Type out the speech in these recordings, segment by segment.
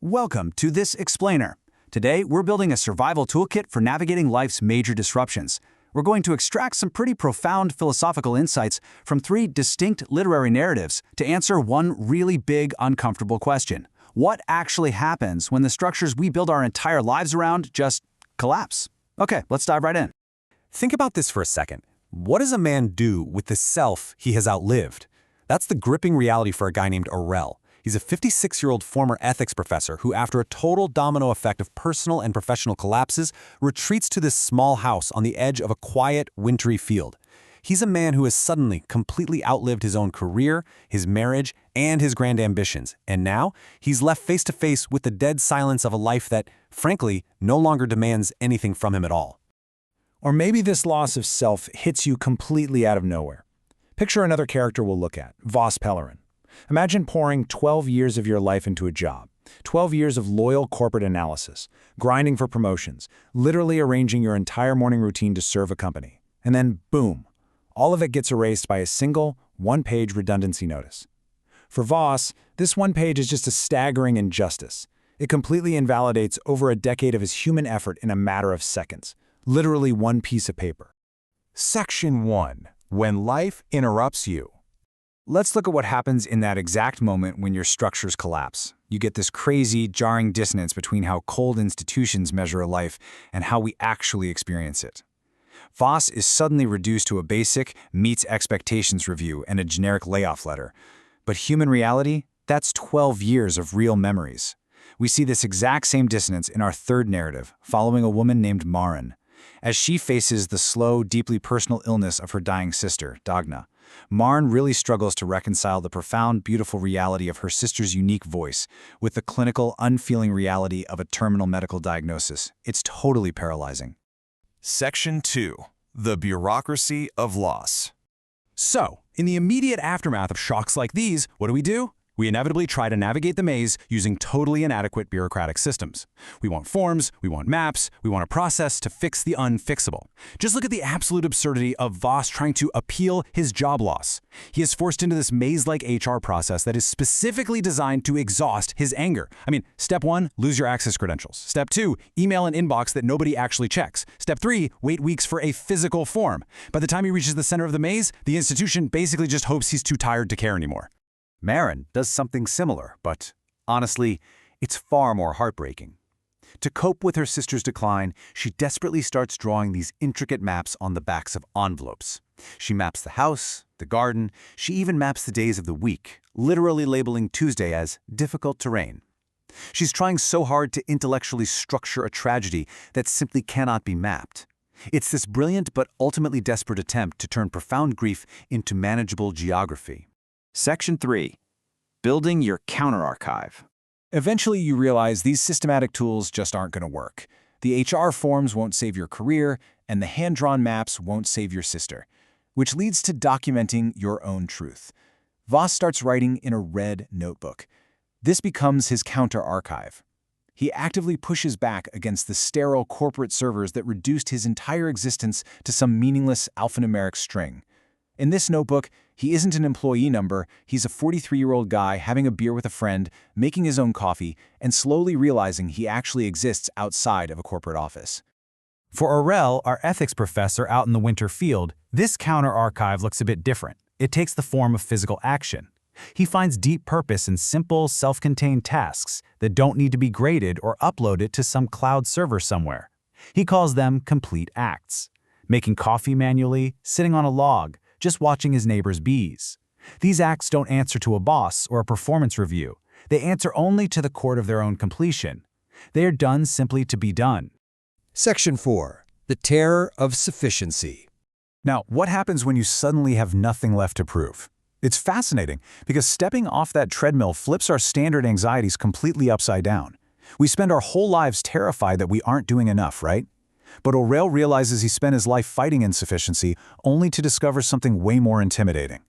Welcome to This Explainer. Today, we're building a survival toolkit for navigating life's major disruptions. We're going to extract some pretty profound philosophical insights from three distinct literary narratives to answer one really big, uncomfortable question. What actually happens when the structures we build our entire lives around just collapse? Okay, let's dive right in. Think about this for a second. What does a man do with the self he has outlived? That's the gripping reality for a guy named Aurel. He's a 56-year-old former ethics professor who, after a total domino effect of personal and professional collapses, retreats to this small house on the edge of a quiet, wintry field. He's a man who has suddenly completely outlived his own career, his marriage, and his grand ambitions, and now he's left face-to-face with the dead silence of a life that, frankly, no longer demands anything from him at all. Or maybe this loss of self hits you completely out of nowhere. Picture another character we'll look at, Voss Pellerin. Imagine pouring 12 years of your life into a job, 12 years of loyal corporate analysis, grinding for promotions, literally arranging your entire morning routine to serve a company. And then, boom, all of it gets erased by a single, one-page redundancy notice. For Voss, this one page is just a staggering injustice. It completely invalidates over a decade of his human effort in a matter of seconds. Literally one piece of paper. Section 1. When life interrupts you. Let's look at what happens in that exact moment when your structures collapse. You get this crazy, jarring dissonance between how cold institutions measure a life and how we actually experience it. Voss is suddenly reduced to a basic, meets expectations review and a generic layoff letter. But human reality? That's 12 years of real memories. We see this exact same dissonance in our third narrative, following a woman named Maren. As she faces the slow, deeply personal illness of her dying sister, Dagna, Maren really struggles to reconcile the profound, beautiful reality of her sister's unique voice with the clinical, unfeeling reality of a terminal medical diagnosis. It's totally paralyzing. Section 2. The bureaucracy of loss. So, in the immediate aftermath of shocks like these, what do? We inevitably try to navigate the maze using totally inadequate bureaucratic systems. We want forms, we want maps, we want a process to fix the unfixable. Just look at the absolute absurdity of Voss trying to appeal his job loss. He is forced into this maze-like HR process that is specifically designed to exhaust his anger. Step 1, lose your access credentials. Step 2, email an inbox that nobody actually checks. Step 3, wait weeks for a physical form. By the time he reaches the center of the maze, the institution basically just hopes he's too tired to care anymore. Maren does something similar, but honestly, it's far more heartbreaking. To cope with her sister's decline, she desperately starts drawing these intricate maps on the backs of envelopes. She maps the house, the garden, she even maps the days of the week, literally labeling Tuesday as difficult terrain. She's trying so hard to intellectually structure a tragedy that simply cannot be mapped. It's this brilliant but ultimately desperate attempt to turn profound grief into manageable geography. Section 3. Building your counter-archive. Eventually, you realize these systematic tools just aren't going to work. The HR forms won't save your career, and the hand-drawn maps won't save your sister, which leads to documenting your own truth. Voss starts writing in a red notebook. This becomes his counter-archive. He actively pushes back against the sterile corporate servers that reduced his entire existence to some meaningless alphanumeric string. In this notebook, he isn't an employee number, he's a 43-year-old guy having a beer with a friend, making his own coffee, and slowly realizing he actually exists outside of a corporate office. For Aurel, our ethics professor out in the winter field, this counter-archive looks a bit different. It takes the form of physical action. He finds deep purpose in simple, self-contained tasks that don't need to be graded or uploaded to some cloud server somewhere. He calls them complete acts. Making coffee manually, sitting on a log, just watching his neighbor's bees. These acts don't answer to a boss or a performance review. They answer only to the court of their own completion. They are done simply to be done. Section 4. The terror of sufficiency. Now, what happens when you suddenly have nothing left to prove? It's fascinating because stepping off that treadmill flips our standard anxieties completely upside down. We spend our whole lives terrified that we aren't doing enough, right? But Aurel realizes he spent his life fighting insufficiency only to discover something way more intimidating.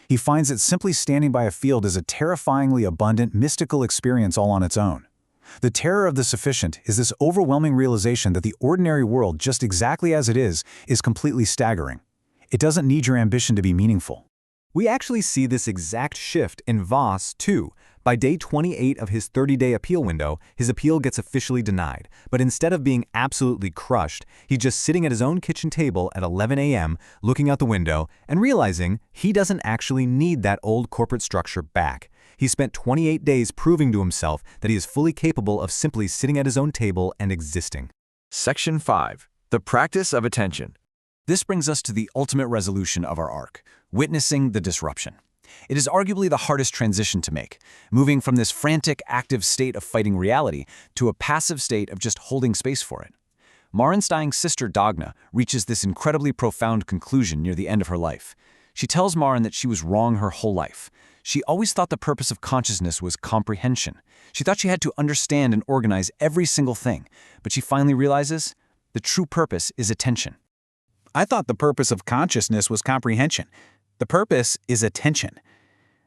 He finds that simply standing by a field is a terrifyingly abundant, mystical experience all on its own. The terror of the sufficient is this overwhelming realization that the ordinary world, just exactly as it is completely staggering. It doesn't need your ambition to be meaningful. We actually see this exact shift in Voss, too, By day 28 of his 30-day appeal window, his appeal gets officially denied. But instead of being absolutely crushed, he's just sitting at his own kitchen table at 11 a.m., looking out the window, and realizing he doesn't actually need that old corporate structure back. He spent 28 days proving to himself that he is fully capable of simply sitting at his own table and existing. Section 5. The practice of attention. This brings us to the ultimate resolution of our arc, witnessing the disruption. It is arguably the hardest transition to make, moving from this frantic, active state of fighting reality to a passive state of just holding space for it. Maren's dying sister, Dagna, reaches this incredibly profound conclusion near the end of her life. She tells Maren that she was wrong her whole life. She always thought the purpose of consciousness was comprehension. She thought she had to understand and organize every single thing, but she finally realizes the true purpose is attention. I thought the purpose of consciousness was comprehension. The purpose is attention.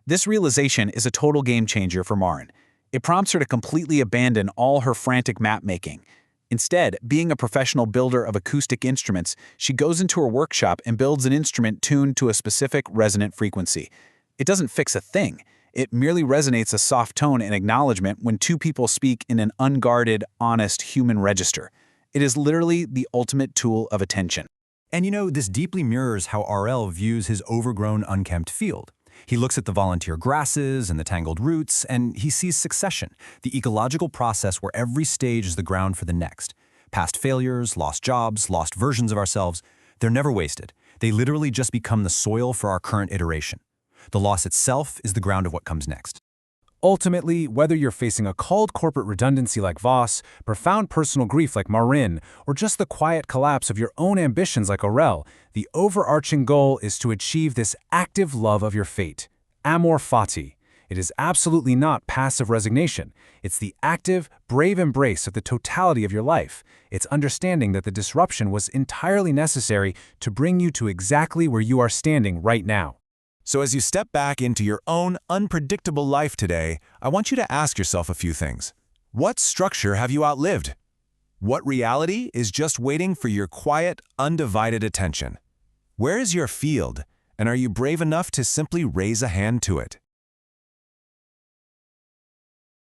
This realization is a total game changer for Maren. It prompts her to completely abandon all her frantic map-making. Instead, being a professional builder of acoustic instruments, she goes into her workshop and builds an instrument tuned to a specific resonant frequency. It doesn't fix a thing. It merely resonates a soft tone and acknowledgement when two people speak in an unguarded, honest human register. It is literally the ultimate tool of attention. And you know, this deeply mirrors how Aurel views his overgrown, unkempt field. He looks at the volunteer grasses and the tangled roots, and he sees succession, the ecological process where every stage is the ground for the next. Past failures, lost jobs, lost versions of ourselves, they're never wasted. They literally just become the soil for our current iteration. The loss itself is the ground of what comes next. Ultimately, whether you're facing a cold corporate redundancy like Voss, profound personal grief like Maren, or just the quiet collapse of your own ambitions like Aurel, the overarching goal is to achieve this active love of your fate, amor fati. It is absolutely not passive resignation. It's the active, brave embrace of the totality of your life. It's understanding that the disruption was entirely necessary to bring you to exactly where you are standing right now. So as you step back into your own unpredictable life today, I want you to ask yourself a few things. What structure have you outlived? What reality is just waiting for your quiet, undivided attention? Where is your field, and are you brave enough to simply raise a hand to it?